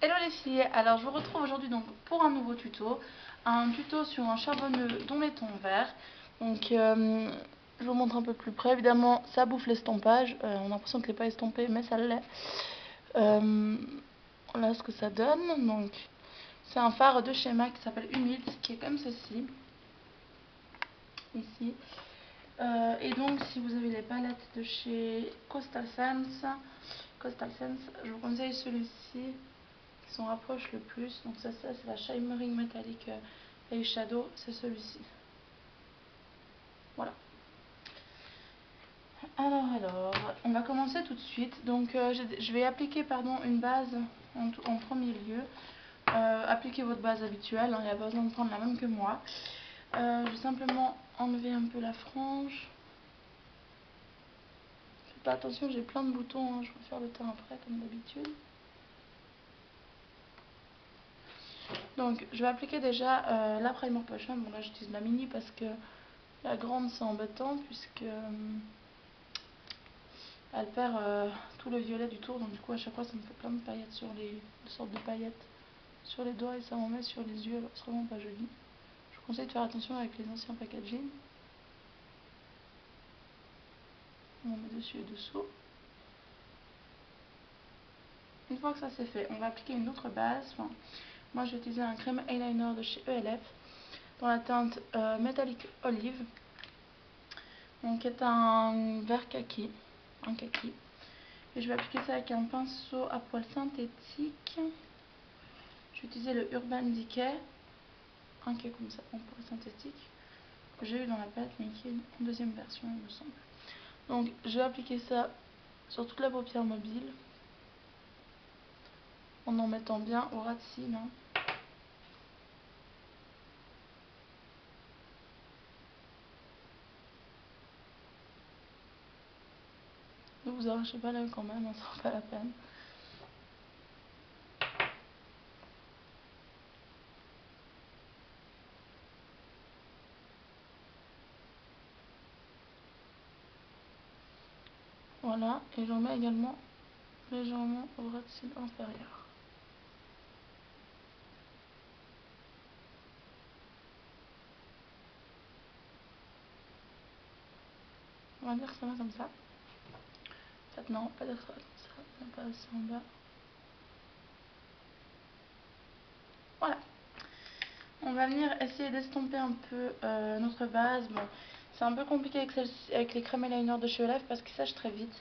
Hello les filles, alors je vous retrouve aujourd'hui donc pour un nouveau tuto, sur un charbonneux dont les tons verts. Donc je vous montre un peu plus près, évidemment ça bouffe l'estampage, on a l'impression que n'est pas estampé mais ça l'est. Voilà ce que ça donne, donc c'est un phare de chez MAC qui s'appelle Humide, qui est comme ceci, ici. Et donc si vous avez les palettes de chez Coastal Sense, je vous conseille celui-ci qui s'en rapproche le plus. Donc ça c'est la Shimmering Metallic Eyeshadow, c'est celui-ci. Voilà. Alors, on va commencer tout de suite. Donc je vais appliquer une base en premier lieu. Appliquez votre base habituelle, hein, il n'y a pas besoin de prendre la même que moi. Je vais simplement enlever un peu la frange. Faites pas attention, j'ai plein de boutons, hein, je vais faire le teint après comme d'habitude. Donc je vais appliquer déjà la primer potion. Bon là j'utilise la mini parce que la grande c'est embêtant puisque elle perd tout le violet du tour, donc du coup à chaque fois ça me fait plein de paillettes sur de sortes de paillettes sur les doigts et ça m'en met sur les yeux, c'est vraiment pas joli. Je vous conseille de faire attention avec les anciens packaging. On met dessus et dessous. Une fois que ça c'est fait, on va appliquer une autre base. Enfin, moi j'ai utilisé un crème eyeliner de chez ELF dans la teinte Metallic Olive, donc qui est un vert kaki, un kaki. Et je vais appliquer ça avec un pinceau à poils synthétique. Je vais utiliser le Urban Decay, un qui est comme ça en poils synthétique, que j'ai eu dans la palette mais qui est en deuxième version il me semble. Donc je vais appliquer ça sur toute la paupière mobile en mettant bien au ras de cils. Hein. Ne vous arrachez pas l'œil quand même, hein, ça vaut pas la peine. Voilà, et j'en mets également légèrement au ras de cils inférieur. On va dire que ça va comme ça. En fait non, pas dire que ça va comme ça, on va passer en bas. Voilà. On va venir essayer d'estomper un peu notre base. Bon, c'est un peu compliqué avec les crèmes eyeliner de chez ELF parce qu'ils sèchent très vite.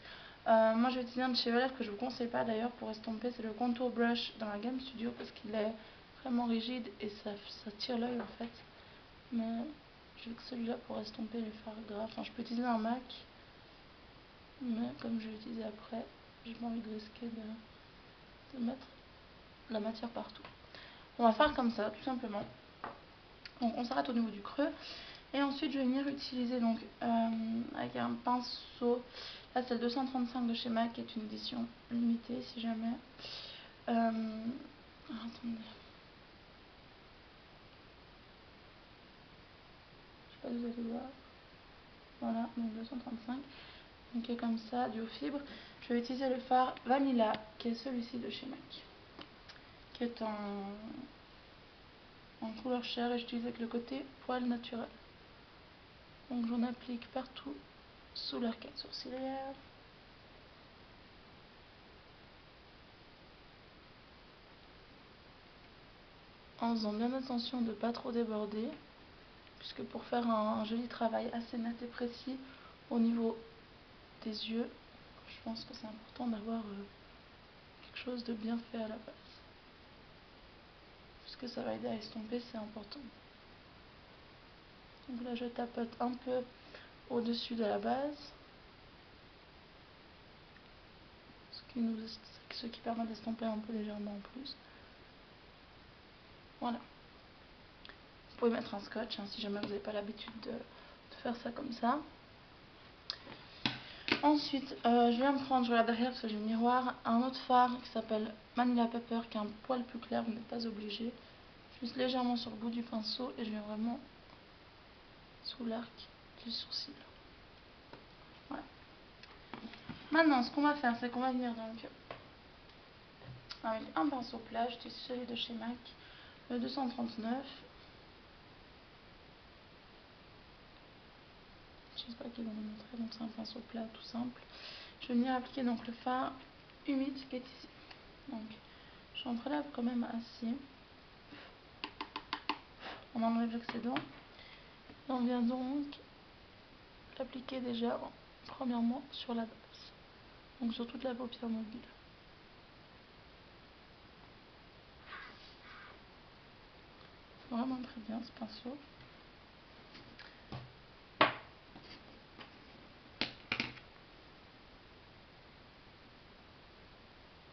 Moi je vais utiliser un de chez ELF que je vous conseille pas d'ailleurs pour estomper, c'est le Contour Brush dans la gamme Studio parce qu'il est vraiment rigide et ça tire l'œil en fait. Mais je vais que celui-là pour estomper les fards gras. Enfin je peux utiliser un MAC, mais comme je vais l'utiliser après, j'ai pas envie de risquer de mettre la matière partout. On va faire comme ça tout simplement. Donc on s'arrête au niveau du creux et ensuite je vais venir utiliser donc avec un pinceau, là c'est le 235 de chez MAC qui est une édition limitée si jamais. Attendez, je sais pas si vous allez voir, voilà donc 235, donc qui est comme ça, duo fibre. Je vais utiliser le fard Vanilla qui est celui-ci de chez MAC, qui est en couleur chair et j'utilise avec le côté poil naturel. Donc j'en applique partout sous l'arcade sourcilière. En faisant bien attention de ne pas trop déborder, puisque pour faire un joli travail assez net et précis au niveau des yeux, je pense que c'est important d'avoir quelque chose de bien fait à la base. Puisque ça va aider à estomper, c'est important. Donc là je tapote un peu au-dessus de la base, ce qui permet d'estomper un peu légèrement en plus. Voilà. Vous pouvez mettre un scotch hein, si jamais vous n'avez pas l'habitude de faire ça comme ça. Ensuite, je viens de prendre, je regarde derrière parce que j'ai le miroir, un autre fard qui s'appelle Manila Pepper qui est un poil plus clair, vous n'êtes pas obligé. Juste légèrement sur le bout du pinceau et je viens vraiment sous l'arc du sourcil. Voilà. Maintenant, ce qu'on va faire, c'est qu'on va venir donc avec un pinceau plat. J'utilise celui de chez MAC, le 239. J'espère qu'ils vont le montrer. Donc c'est un pinceau plat tout simple. Je vais venir appliquer donc le fard humide qui est ici. Donc j'entrelève quand même assez. On enlève l'excédent. Et on vient donc l'appliquer déjà premièrement sur la base. Donc sur toute la paupière mobile. Vraiment très bien ce pinceau.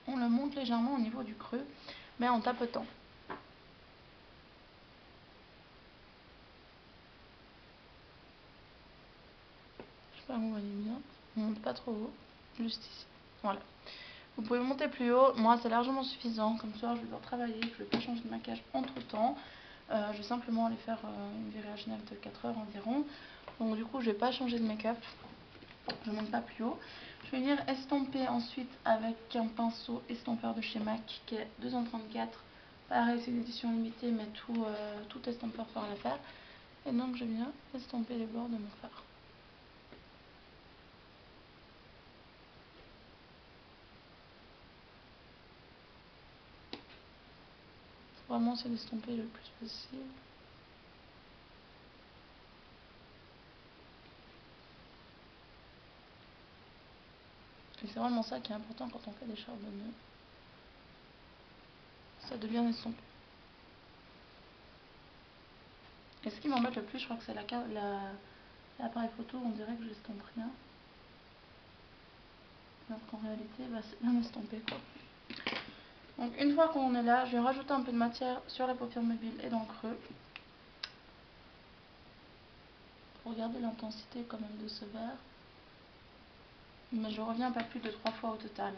On le monte légèrement au niveau du creux, mais en tapotant. Je sais pas, vous voyez bien. On monte pas trop haut, juste ici. Voilà. Vous pouvez monter plus haut. Moi, c'est largement suffisant. Comme ça, je vais devoir travailler. Je ne vais pas changer de maquillage entre temps. Je vais simplement aller faire une virée à Genève de 4 heures environ. Donc, du coup, je ne vais pas changer de make-up. Je ne monte pas plus haut. Je vais venir estomper ensuite avec un pinceau estompeur de chez MAC qui est 234. Pareil, c'est une édition limitée, mais tout estompeur fera l'affaire. Et donc, je viens estomper les bords de mon fard. Vraiment, c'est d'estomper le plus possible. Et c'est vraiment ça qui est important quand on fait des charbonneux. Ça devient estompé. Et ce qui m'embête le plus, je crois que c'est l'appareil photo. On dirait que j'estompe rien. Alors qu'en réalité, bah, c'est bien estompé quoi. Donc une fois qu'on est là, je vais rajouter un peu de matière sur la paupière mobile et dans le creux. Pour garder l'intensité quand même de ce vert. Mais je reviens pas plus de 3 fois au total.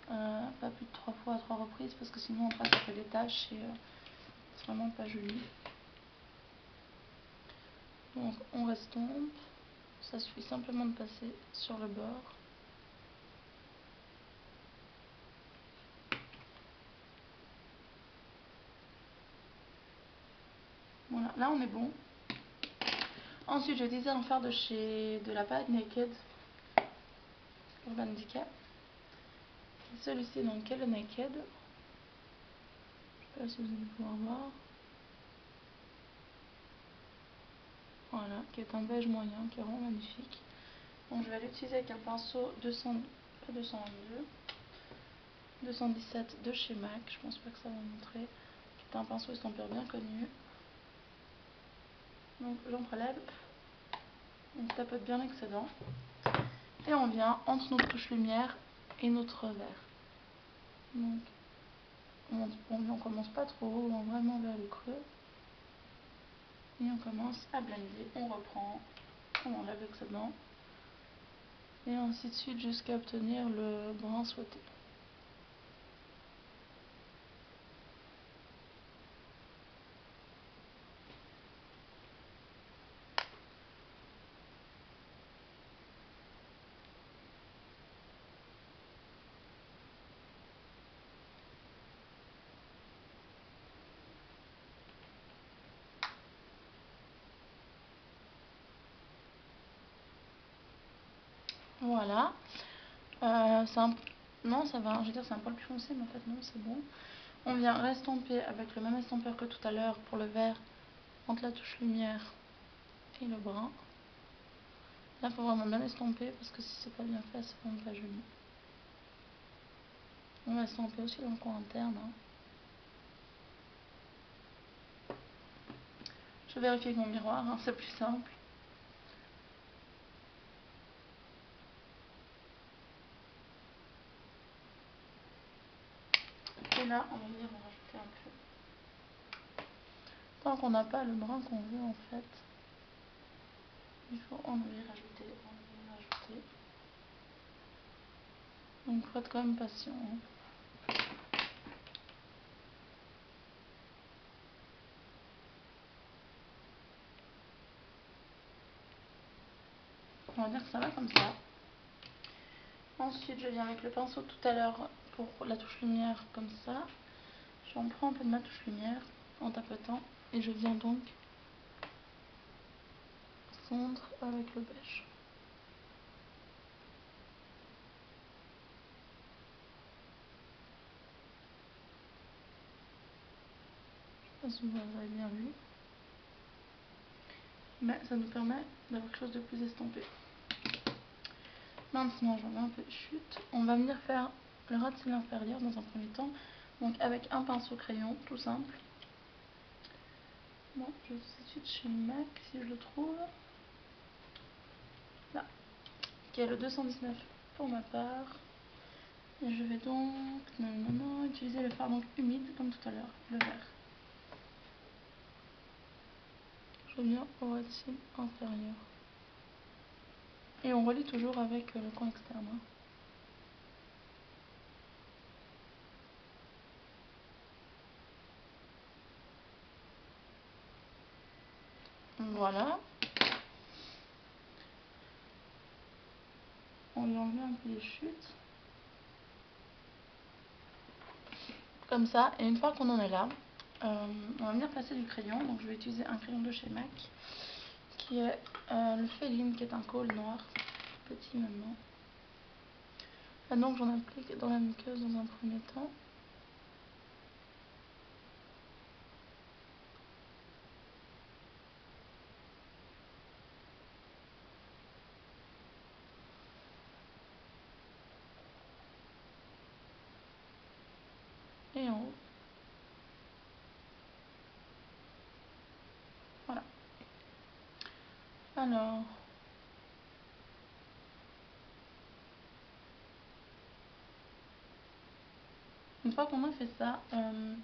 Hein. Pas plus de 3 fois à 3 reprises parce que sinon après ça fait des taches et c'est vraiment pas joli. Donc on estompe. Ça suffit simplement de passer sur le bord. Voilà, là on est bon. Ensuite, j'ai utilisé un fard de la palette Naked Urban Decay. Celui-ci donc est le Naked. Je ne sais pas si vous allez pouvoir voir. Voilà, qui est un beige moyen, qui est vraiment magnifique. Donc je vais l'utiliser avec un pinceau 217 de chez MAC. Je pense pas que ça va montrer. Qui est un pinceau estompeur bien connu. Donc j'en prélève. On tapote bien l'excédent. Et on vient entre notre touche lumière et notre vert. Donc on commence pas trop haut, on va vraiment vers le creux. Et on commence à blender. On reprend, on enlève l'excédent. Et ainsi de suite jusqu'à obtenir le brun souhaité. Voilà. Non, ça va, je veux dire, c'est un poil plus foncé, mais en fait, non, c'est bon. On vient restomper avec le même estompeur que tout à l'heure pour le vert entre la touche lumière et le brun. Là, il faut vraiment bien estomper parce que si c'est pas bien fait, c'est vraiment pas joli. On va estomper aussi dans le coin interne. Hein. Je vérifie avec mon miroir, hein, c'est plus simple. Et là, on va venir en rajouter un peu. Tant qu'on n'a pas le brun qu'on veut, en fait, il faut enlever, rajouter, enlever, rajouter. Donc, il faut être quand même patient. Hein. On va dire que ça va comme ça. Ensuite, je viens avec le pinceau tout à l'heure pour la touche lumière comme ça. J'en prends un peu de ma touche lumière en tapotant et je viens donc fondre avec le beige. Je sais pas si vous avez bien vu. Mais ça nous permet d'avoir quelque chose de plus estampé. Maintenant, j'en ai un peu de chute. On va venir faire le ras de cils inférieur dans un premier temps. Donc avec un pinceau crayon, tout simple. Bon, je vais tout de suite chez MAC si je le trouve. Là. Qui est le 219 pour ma part. Et je vais donc utiliser le fard donc humide comme tout à l'heure, le vert. Je viens au ras de cils inférieur. Et on relie toujours avec le coin externe. Hein. Voilà. On lui enlève un peu les chutes. Comme ça. Et une fois qu'on en est là, on va venir placer du crayon. Donc je vais utiliser un crayon de chez MAC. Qui est le Féline, qui est un col noir. Petit maintenant. Là donc j'en applique dans la muqueuse dans un premier temps. Et en haut. Voilà. Alors, une fois qu'on a fait ça, on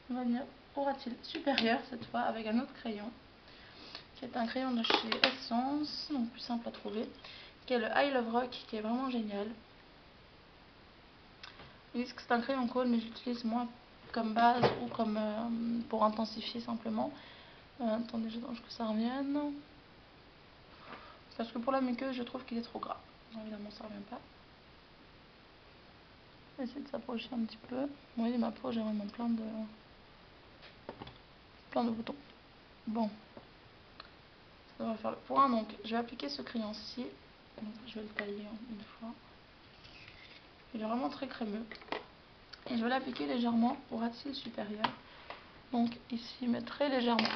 va venir au ras de cils supérieur cette fois avec un autre crayon. Qui est un crayon de chez Essence, donc plus simple à trouver. Qui est le I Love Rock, qui est vraiment génial. Ils disent que c'est un crayon colle, mais j'utilise moi comme base ou comme pour intensifier simplement. Attendez, j'attends que ça revienne. Parce que pour la muqueuse, je trouve qu'il est trop gras. Évidemment, ça revient pas. Je vais essayer de s'approcher un petit peu. Vous voyez, ma peau, j'ai vraiment plein de boutons. Bon, ça va faire le point. Donc, je vais appliquer ce crayon-ci. Je vais le tailler une fois. Il est vraiment très crémeux. Et je vais l'appliquer légèrement au ras de cils supérieur. Donc ici, mais très légèrement.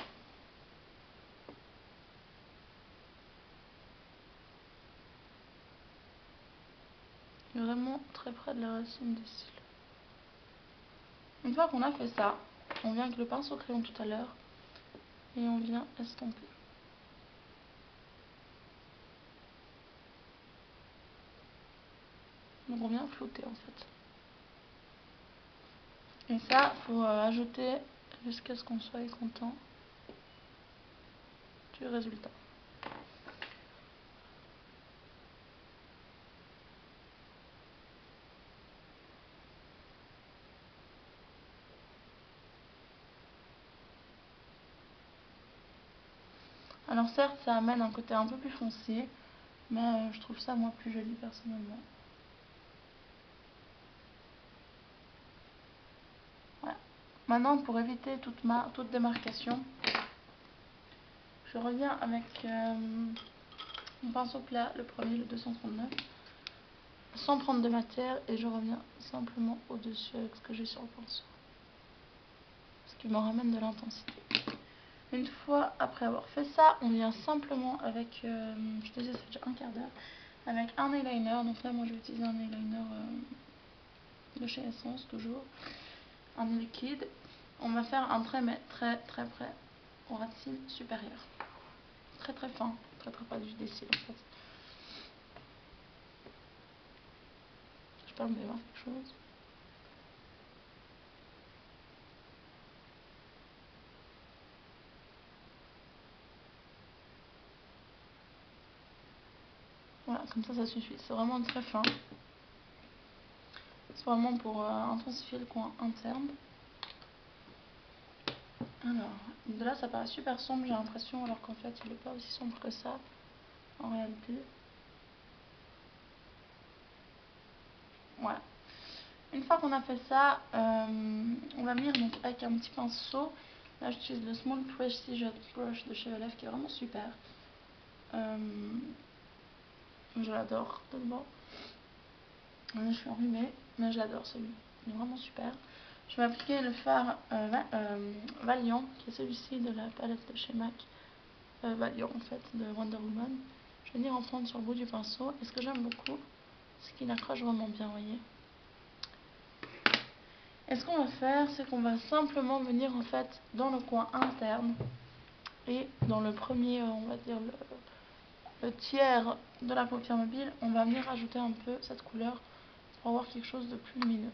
Vraiment très près de la racine des cils. Une fois qu'on a fait ça, on vient avec le pinceau crayon tout à l'heure et on vient estomper. Donc on vient flouter en fait. Et ça, faut ajouter jusqu'à ce qu'on soit content du résultat. Alors certes, ça amène un côté un peu plus foncé, mais je trouve ça moi plus joli personnellement. Voilà. Maintenant, pour éviter toute démarcation, je reviens avec mon pinceau plat, le premier, le 239, sans prendre de matière, et je reviens simplement au-dessus avec ce que j'ai sur le pinceau. Ce qui me ramène de l'intensité. Une fois après avoir fait ça, on vient simplement avec, je te disais ça fait déjà un quart d'heure, avec un eyeliner. Donc là moi je vais utiliser un eyeliner de chez Essence toujours, un liquide. On va faire un trait mais très très près au ras de cils supérieur. Très très fin, très très pas du des cils en fait. Je sais pas, vous allez voir quelque chose. Voilà, comme ça suffit. C'est vraiment très fin. C'est vraiment pour intensifier le coin interne. Alors, de là ça paraît super sombre, j'ai l'impression, alors qu'en fait il n'est pas aussi sombre que ça en réalité. Voilà. Une fois qu'on a fait ça, on va venir donc avec un petit pinceau. Là j'utilise le Small Precision Brush de chez Elef qui est vraiment super. Je l'adore tellement. Je suis enrhumée, mais je l'adore celui. Il est vraiment super. Je vais appliquer le fard Valiant, qui est celui-ci de la palette de chez MAC. Valiant en fait, de Wonder Woman. Je vais venir en prendre sur le bout du pinceau. Et ce que j'aime beaucoup, c'est qu'il accroche vraiment bien, vous voyez. Et ce qu'on va faire, c'est qu'on va simplement venir en fait dans le coin interne et dans le premier, on va dire le tiers de la paupière mobile, on va venir rajouter un peu cette couleur pour avoir quelque chose de plus lumineux.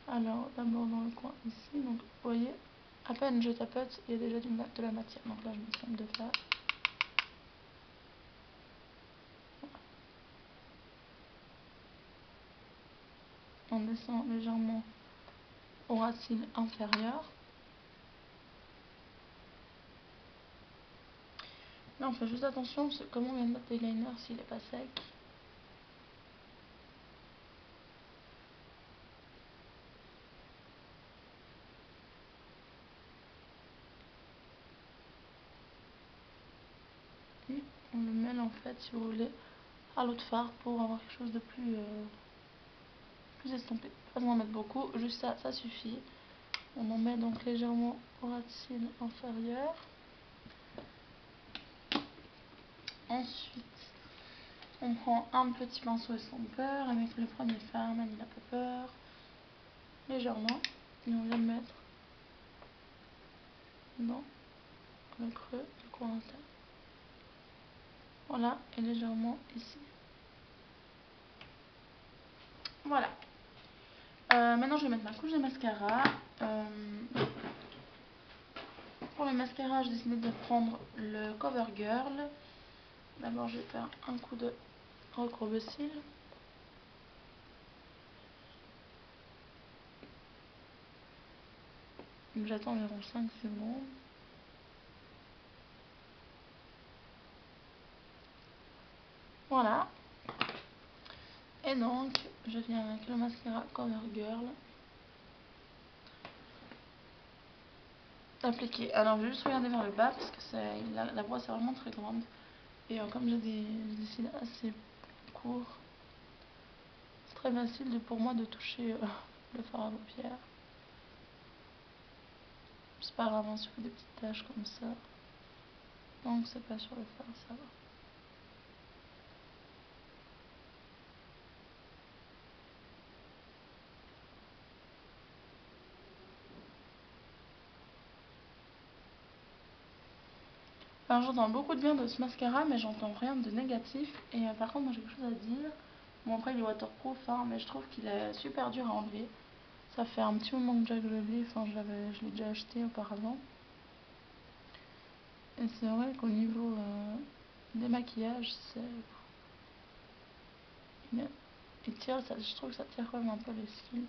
Alors d'abord dans le coin ici, donc vous voyez, à peine je tapote, il y a déjà de la matière, donc là je me trompe de faire. On descend légèrement aux racines inférieures. Là on fait juste attention, parce que comme on vient de mettre des liners, s'il n'est pas sec. Et on le mêle en fait, si vous voulez, à l'autre fard pour avoir quelque chose de plus estompé. Pas besoin d'en mettre beaucoup, juste ça suffit. On en met donc légèrement aux racines inférieures. Ensuite, on prend un petit pinceau estomper avec le premier fard Manila Pepper, légèrement, et on vient le mettre dans le creux du coin interne. Voilà, et légèrement ici. Voilà. Maintenant, je vais mettre ma couche de mascara. Pour le mascara, j'ai décidé de prendre le CoverGirl. D'abord, je vais faire un coup de recourbecile. J'attends environ 5 secondes. Voilà. Et donc, je viens avec le mascara CoverGirl appliquer. Alors, je vais juste regarder vers le bas parce que la brosse est vraiment très grande. Et comme j'ai des cils assez courts, c'est très facile pour moi de toucher le fard à paupières. C'est pas grave, si vous des petites taches comme ça. Donc, c'est pas sur le fard, ça va. Alors j'entends beaucoup de bien de ce mascara, mais j'entends rien de négatif. Et par contre, moi j'ai quelque chose à dire. Bon, après il est waterproof, hein, mais je trouve qu'il est super dur à enlever. Ça fait un petit moment que je l'ai, enfin je l'ai déjà acheté auparavant. Et c'est vrai qu'au niveau des maquillages, il tire, je trouve que ça tire quand même un peu les cils.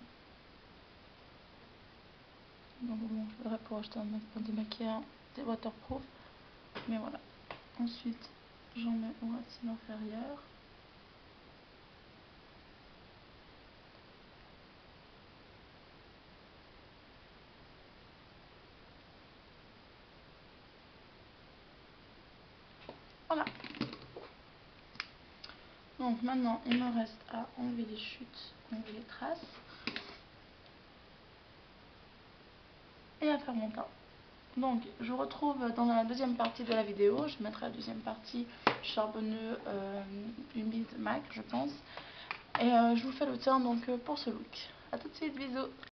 Donc bon, je verrai pour acheter un démaquillant des waterproof. Mais voilà. Ensuite, j'en mets aux racines inférieures. Voilà. Donc maintenant, il me reste à enlever les chutes, enlever les traces. Et à faire mon teint. Donc, je vous retrouve dans la deuxième partie de la vidéo. Je mettrai la deuxième partie charbonneux humide MAC, je pense. Et je vous fais le teint donc pour ce look. A tout de suite, bisous.